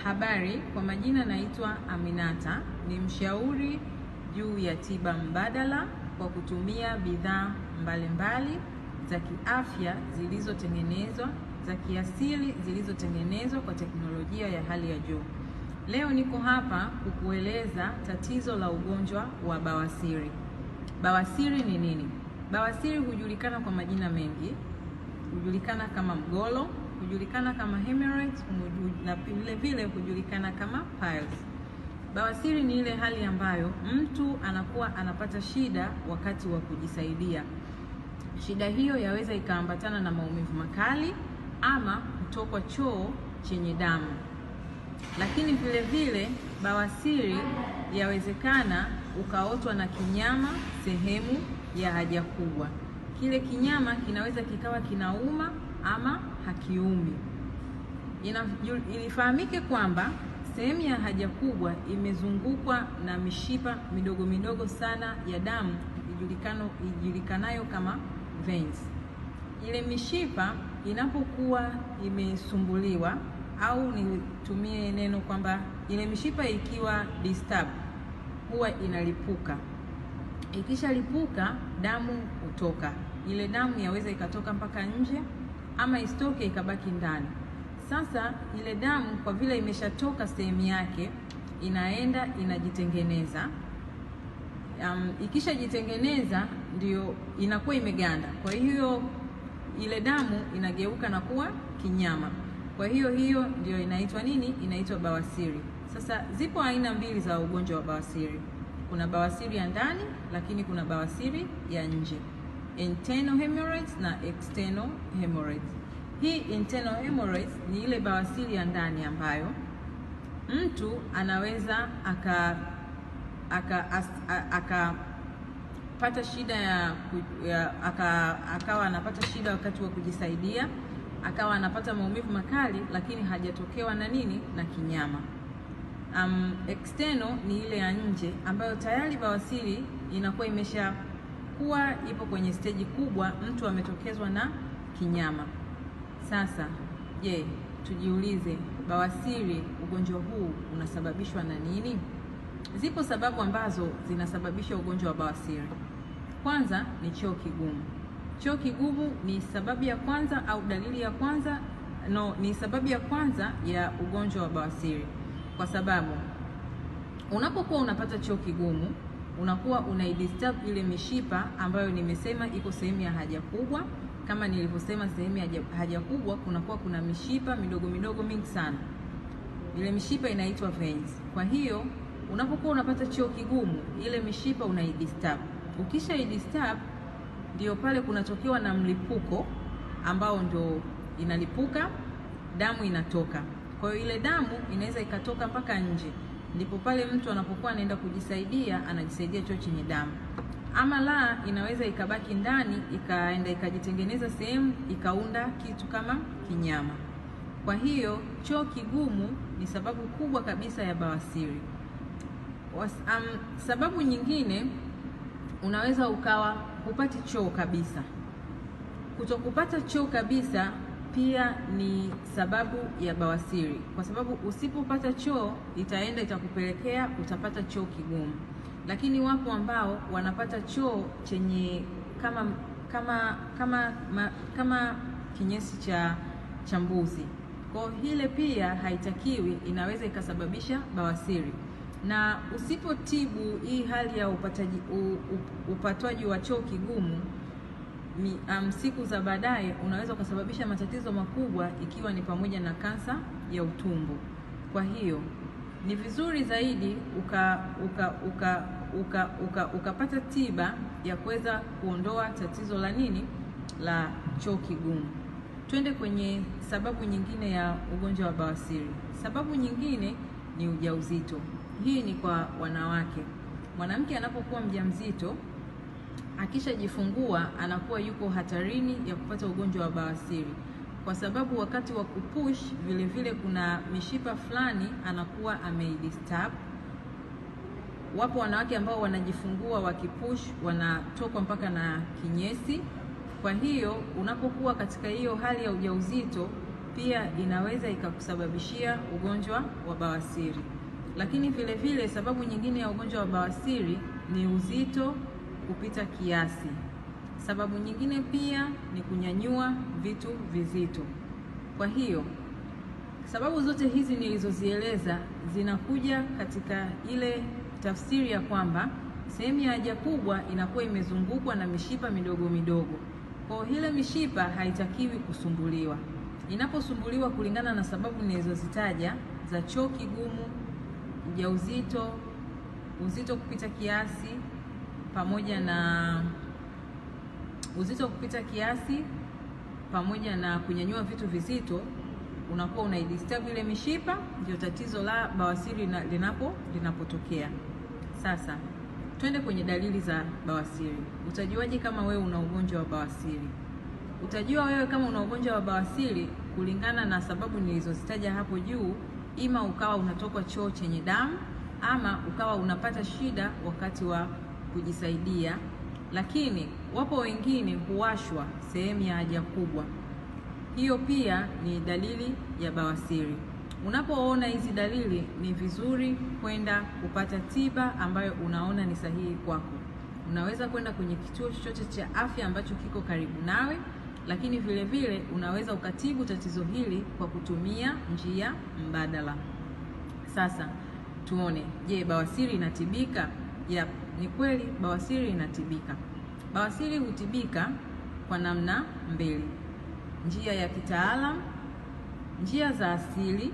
Habari, kwa majina naitwa Aminata, ni mshauri juu ya tiba mbadala kwa kutumia bidhaa mbalimbali za kiafya zilizotengenezwa, za kiasili zilizotengenezwa kwa teknolojia ya hali ya juu. Leo niko hapa kukueleza tatizo la ugonjwa wa bawasiri. Bawasiri ni nini? Bawasiri hujulikana kwa majina mengi. Hujulikana kama mgolo, hujulikana kama hemorrhoids, na vile vile hujulikana kama piles. Bawasiri ni ile hali ambayo mtu anakuwa anapata shida wakati wa kujisaidia. Shida hiyo yaweza ikaambatana na maumivu makali ama kutokwa choo chenye damu. Lakini vile vile bawasiri yawezekana ukaotwa na kinyama sehemu ya haja kubwa. Kile kinyama kinaweza kikawa kinauma ama hakiumi. Ilifahamike kwamba sehemu ya haja kubwa imezungukwa na mishipa midogo midogo sana ya damu ijulikanayo kama veins. Ile mishipa inapokuwa imesumbuliwa, au nitumie neno kwamba ile mishipa ikiwa disturbed, huwa inalipuka. Ikishalipuka damu hutoka. Ile damu yaweza ikatoka mpaka nje ama isitoke ikabaki ndani. Sasa ile damu kwa vile imeshatoka sehemu yake, inaenda inajitengeneza. Ikishajitengeneza ndio inakuwa imeganda. Kwa hiyo ile damu inageuka na kuwa kinyama. Kwa hiyo ndio inaitwa nini? Inaitwa bawasiri. Sasa zipo aina mbili za ugonjwa wa bawasiri. Kuna bawasiri ya ndani, lakini kuna bawasiri ya nje. Internal hemorrhoids na external hemorrhoids. Hii internal hemorrhoids ni ile bawasiri ya ndani ambayo mtu anaweza akapata shida akawa anapata shida wakati wa kujisaidia, akawa anapata maumivu makali, lakini hajatokewa na nini? Na kinyama. External ni ile ya nje ambayo tayari bawasiri inakuwa imeshakuwa ipo kwenye stage kubwa, mtu ametokezwa na kinyama. Sasa tujiulize, bawasiri, ugonjwa huu unasababishwa na nini? Zipo sababu ambazo zinasababisha ugonjwa wa bawasiri. Kwanza ni choo kigumu. Choo kigumu ni sababu ya kwanza au dalili ya kwanza, ni sababu ya kwanza ya ugonjwa wa bawasiri. Kwa sababu unapokuwa unapata choo kigumu, unakuwa unaidisturb ile mishipa ambayo nimesema iko sehemu ya haja kubwa. Kama nilivyosema, sehemu ya haja kubwa kunakuwa kuna mishipa midogo midogo mingi sana. Ile mishipa inaitwa veins. Kwa hiyo unapokuwa unapata choo kigumu, ile mishipa unaidisturb. Ukisha idisturb, ndio pale kunatokewa na mlipuko ambao ndio inalipuka, damu inatoka. Kwa hiyo ile damu inaweza ikatoka mpaka nje. Ndipo pale mtu anapokuwa anaenda kujisaidia, anajisaidia choo chenye damu. Ama la, inaweza ikabaki ndani, ikaenda ikajitengeneza sehemu, ikaunda kitu kama kinyama. Kwa hiyo choo kigumu ni sababu kubwa kabisa ya bawasiri. Sababu nyingine, unaweza ukawa hupati choo kabisa. Kutokupata choo kabisa pia ni sababu ya bawasiri, kwa sababu usipopata choo itakupelekea utapata choo kigumu. Lakini wapo ambao wanapata choo chenye kama kinyesi cha mbuzi. Kwa hile pia haitakiwi, inaweza ikasababisha bawasiri. Na usipotibu hii hali ya upatwaji wa choo kigumu, siku za baadaye unaweza ukasababisha matatizo makubwa, ikiwa ni pamoja na kansa ya utumbo. Kwa hiyo ni vizuri zaidi ukapata tiba ya kuweza kuondoa tatizo la nini? La choo kigumu. Twende kwenye sababu nyingine ya ugonjwa wa bawasiri. Sababu nyingine ni ujauzito. Hii ni kwa wanawake. Mwanamke anapokuwa mjamzito, akishajifungua, anakuwa yuko hatarini ya kupata ugonjwa wa bawasiri, kwa sababu wakati wa kupush vile vile kuna mishipa fulani anakuwa ameidisturb. Wapo wanawake ambao wanajifungua wakipush wanatoka mpaka na kinyesi. Kwa hiyo unapokuwa katika hiyo hali ya ujauzito, pia inaweza ikakusababishia ugonjwa wa bawasiri. Lakini vile vile sababu nyingine ya ugonjwa wa bawasiri ni uzito kupita kiasi. Sababu nyingine pia ni kunyanyua vitu vizito. Kwa hiyo sababu zote hizi nilizozieleza zinakuja katika ile tafsiri ya kwamba sehemu ya haja kubwa inakuwa imezungukwa na mishipa midogo midogo. Kwa ile mishipa haitakiwi kusumbuliwa. Inaposumbuliwa kulingana na sababu nilizozitaja za choo kigumu, ujauzito, uzito kupita kiasi pamoja na kunyanyua vitu vizito, unakuwa unaidisturb ile mishipa, ndio tatizo la bawasiri linapotokea. Sasa twende kwenye dalili za bawasiri. Utajuaje kama wewe una ugonjwa wa bawasiri? Utajua wewe kama una ugonjwa wa bawasiri kulingana na sababu nilizozitaja hapo juu. Ima ukawa unatokwa choo chenye damu, ama ukawa unapata shida wakati wa kujisaidia. Lakini wapo wengine huwashwa sehemu ya haja kubwa. Hiyo pia ni dalili ya bawasiri. Unapoona hizi dalili, ni vizuri kwenda kupata tiba ambayo unaona ni sahihi kwako. Unaweza kwenda kwenye kituo chochote cha afya ambacho kiko karibu nawe, lakini vile vile unaweza ukatibu tatizo hili kwa kutumia njia mbadala. Sasa tuone, je, bawasiri inatibika? Ni kweli bawasiri inatibika. Bawasiri hutibika kwa namna mbili: njia ya kitaalamu, njia za asili,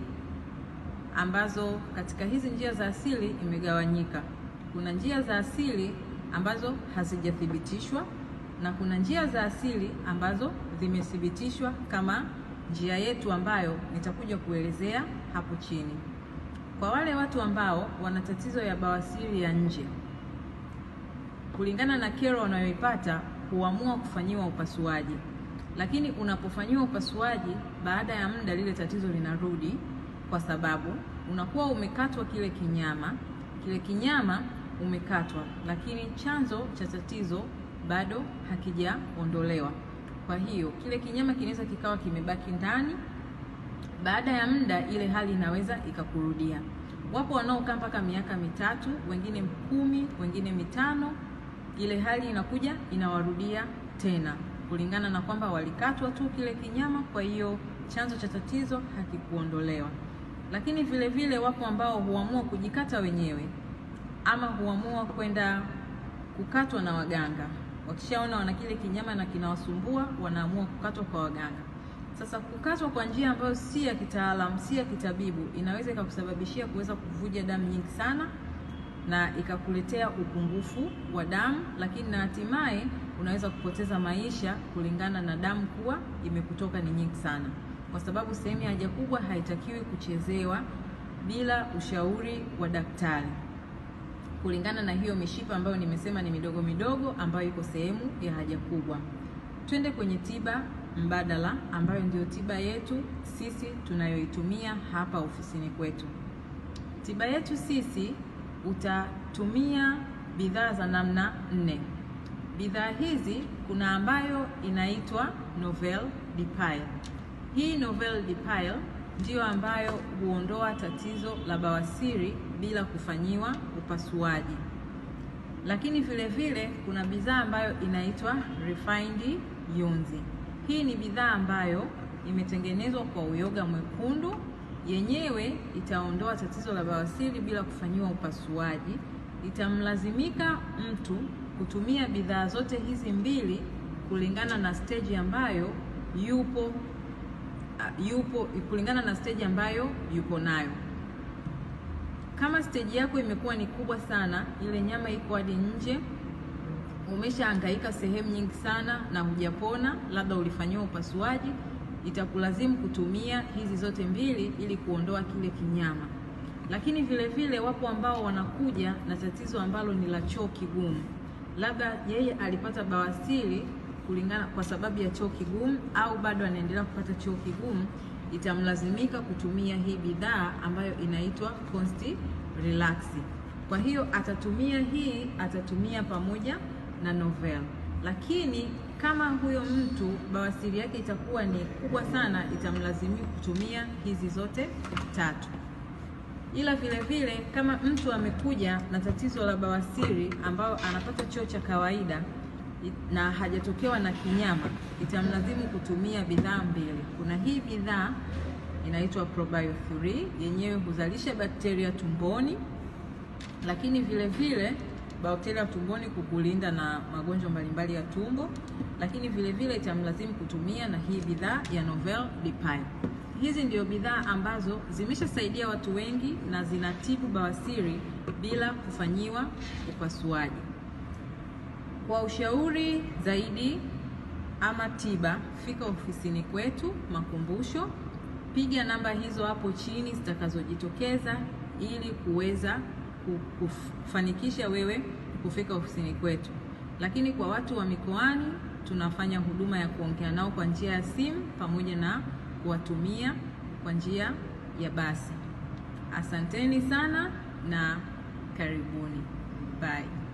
ambazo katika hizi njia za asili imegawanyika. Kuna njia za asili ambazo hazijathibitishwa na kuna njia za asili ambazo zimethibitishwa kama njia yetu ambayo nitakuja kuelezea hapo chini. Kwa wale watu ambao wana tatizo ya bawasiri ya nje, kulingana na kero wanayoipata huamua kufanyiwa upasuaji. Lakini unapofanyiwa upasuaji, baada ya muda lile tatizo linarudi, kwa sababu unakuwa umekatwa kile kinyama. Kile kinyama umekatwa, lakini chanzo cha tatizo bado hakijaondolewa. Kwa hiyo kile kinyama kinaweza kikawa kimebaki ndani. Baada ya muda ile hali inaweza ikakurudia. Wapo wanaokaa mpaka miaka 3, wengine 10, wengine 5. Ile hali inakuja inawarudia tena, kulingana na kwamba walikatwa tu kile kinyama, kwa hiyo chanzo cha tatizo hakikuondolewa. Lakini vile vile wapo ambao huamua kujikata wenyewe, ama huamua kwenda kukatwa na waganga. Wakishaona wana kile kinyama na kinawasumbua, wanaamua kukatwa kwa waganga. Sasa kukatwa kwa njia ambayo si ya kitaalamu, si ya kitabibu, inaweza ikakusababishia kuweza kuvuja damu nyingi sana na ikakuletea upungufu wa damu, lakini na hatimaye unaweza kupoteza maisha kulingana na damu kuwa imekutoka ni nyingi sana, kwa sababu sehemu ya haja kubwa haitakiwi kuchezewa bila ushauri wa daktari, kulingana na hiyo mishipa ambayo nimesema ni midogo midogo ambayo iko sehemu ya haja kubwa. Twende kwenye tiba mbadala ambayo ndio tiba yetu sisi tunayoitumia hapa ofisini kwetu. Tiba yetu sisi utatumia bidhaa za namna 4. Bidhaa hizi kuna ambayo inaitwa Novel Dipile. Hii Novel Dipile ndiyo ambayo huondoa tatizo la bawasiri bila kufanyiwa upasuaji. Lakini vile vile kuna bidhaa ambayo inaitwa Refined Yunzi. Hii ni bidhaa ambayo imetengenezwa kwa uyoga mwekundu. Yenyewe itaondoa tatizo la bawasiri bila kufanyiwa upasuaji. Itamlazimika mtu kutumia bidhaa zote hizi mbili kulingana na stage ambayo kulingana na stage ambayo yupo nayo. Kama stage yako imekuwa ni kubwa sana, ile nyama iko hadi nje, umeshahangaika sehemu nyingi sana na hujapona, labda ulifanyiwa upasuaji, itakulazimu kutumia hizi zote mbili ili kuondoa kile kinyama. Lakini vile vile wapo ambao wanakuja na tatizo ambalo ni la choo kigumu. Labda yeye alipata bawasiri kwa sababu ya choo kigumu, au bado anaendelea kupata choo kigumu, itamlazimika kutumia hii bidhaa ambayo inaitwa Consti Relax. Kwa hiyo atatumia pamoja na Novel. Lakini kama huyo mtu bawasiri yake itakuwa ni kubwa sana, itamlazimu kutumia hizi zote 3. Ila vile vile kama mtu amekuja na tatizo la bawasiri ambao anapata choo cha kawaida na hajatokewa na kinyama, itamlazimu kutumia bidhaa 2. Kuna hii bidhaa inaitwa Probio 3, yenyewe huzalisha bakteria tumboni, lakini vile vile bakteria tumboni kukulinda na magonjwa mbalimbali ya tumbo, lakini vile vile itamlazimu kutumia na hii bidhaa ya Novel Lipine. Hizi ndio bidhaa ambazo zimeshasaidia watu wengi na zinatibu bawasiri bila kufanyiwa upasuaji. Kwa ushauri zaidi ama tiba, fika ofisini kwetu Makumbusho. Piga namba hizo hapo chini zitakazojitokeza ili kuweza kufanikisha wewe kufika ofisini kwetu. Lakini kwa watu wa mikoani tunafanya huduma ya kuongea nao kwa njia ya simu pamoja na kuwatumia kwa njia ya basi. Asanteni sana na karibuni. Bye.